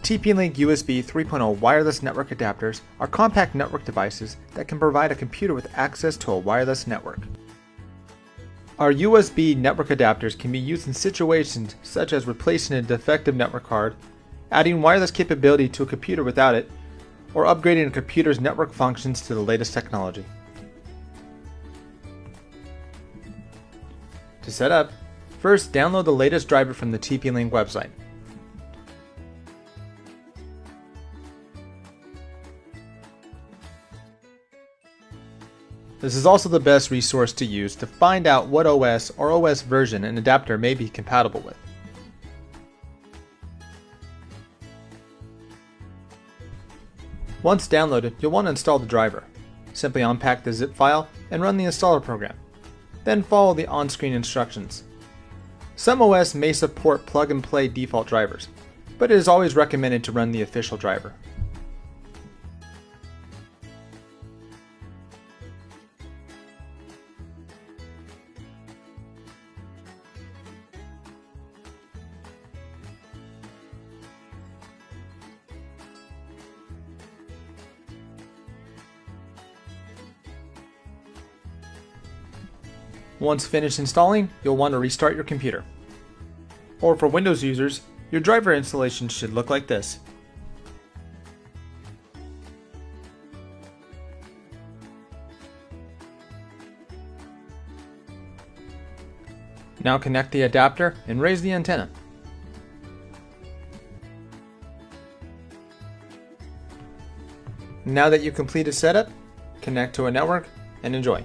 TP-Link USB 3.0 wireless network adapters are compact network devices that can provide a computer with access to a wireless network. Our USB network adapters can be used in situations such as replacing a defective network card, adding wireless capability to a computer without it, or upgrading a computer's network functions to the latest technology. To set up, first download the latest driver from the TP-Link website. This is also the best resource to use to find out what OS or OS version an adapter may be compatible with. Once downloaded, you'll want to install the driver. Simply unpack the zip file and run the installer program. Then follow the on-screen instructions. Some OS may support plug-and-play default drivers, but it is always recommended to run the official driver. Once finished installing, you'll want to restart your computer. Or for Windows users, your driver installation should look like this. Now connect the adapter and raise the antenna. Now that you've completed setup, connect to a network and enjoy.